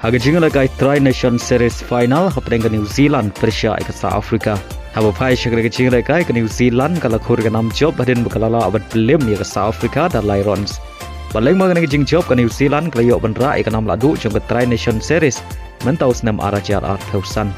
Hagajing Ialehkai Tri Nation Series Final happening ke New Zealand Persia ke South Africa. Haba pai syakra ke Ialehkai ke New Zealand kalau khur ke 6 job hadin bekalala abad belim ya ke South Africa dan Lions. Baleng mengenai jing job ke New Zealand kalau yok benra ke 6 ladu jong ke Tri Nation Series mentau senam arajar arthausan.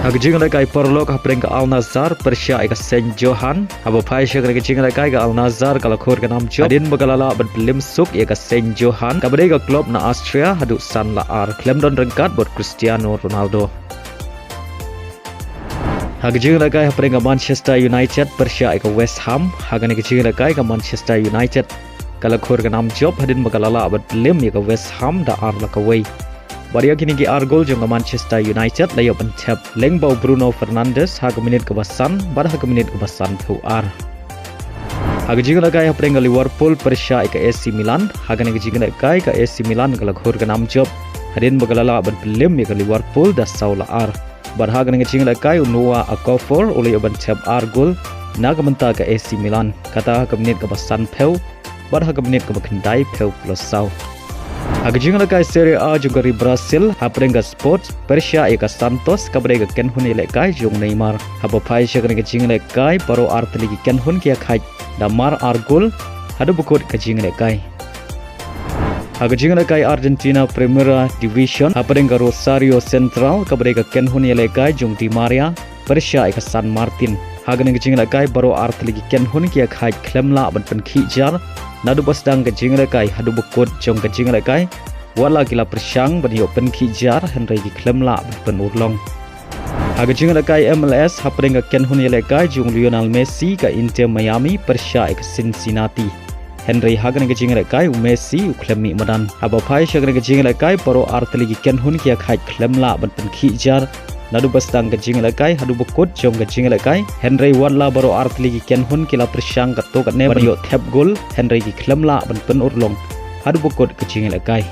Hagajing Ialehkai perlok happening ke Al Nazar Persia ke Saint Johan. Haba pai syakra ke Ialehkai ke Al Nazar kalau khur ke 6 job hadin bekalala abad belim suk ya ke Saint Johan. Kabadai ke klub na Austria hadu san la ar Clemdon rengkat buat Cristiano Ronaldo. Hagajing Ialehkai happening ke Manchester United Persia ke West Ham. Hagani ke Ialehkai ke Manchester United kalau khur ke 6 job hadin bekalala abad belim ya ke West Ham da ar la kawai. Baria kini ki argol jong Manchester United layo pentep lengbau Bruno Fernandes haga minit ke basan bar haga minit ke basan thu ar. Hagajing Ialehkai happening ke Liverpool Persia ke AC Milan. Hagani ke Ialehkai ke AC Milan kalau khur ke 6 job hadin bekalala abad belim ya ke Liverpool da saula ar. Bar hagani ke Ialehkai unua Okafor oleh pentep argol naga menta ke AC Milan kata haga minit ke basan peu bar haga minit ke bakendai peu plus sau. Hagajing Ialehkai Serie A juga di Brazil happening ke Sports Persia ke Santos kabadai ke Kynhun Ialehkai jong Neymar. Haba pai syakra ke Ialehkai baru arteli ke Kynhun Iakhait damar argol hadu bukut ke Ialehkai. Hagajing Ialehkai Argentina Primera Division happening ke Rosario Central kabadai ke Kynhun Ialehkai jong Di Maria Persia ke San Martin. Hagani ke Ialehkai baru arteli ke Kynhun Iakhait klemla ban penkijar nadu basdang ke Ialehkai hadu bukut jong ke Ialehkai wala gila persyang ban yo penkijar henry ki klemla ban penurlong. Hagajing Ialehkai MLS happening ke Kynhun Ialehkai jong Lionel Messi ke Inter Miami Persia ke Cincinnati. Henry hagani ke Ialehkai Messi klemi madan. Haba pai syakra ke Ialehkai paro arteli ki Kynhun Iakhait klemla ban penkijar nadu basdang ke Ialehkai hadu bukut jong ke Ialehkai Henry wala baro arteli ki Kynhun kila persyang kato kat ne ban yo tap gol Henry ki klemla ban penurlong hadu bukut ke Ialehkai.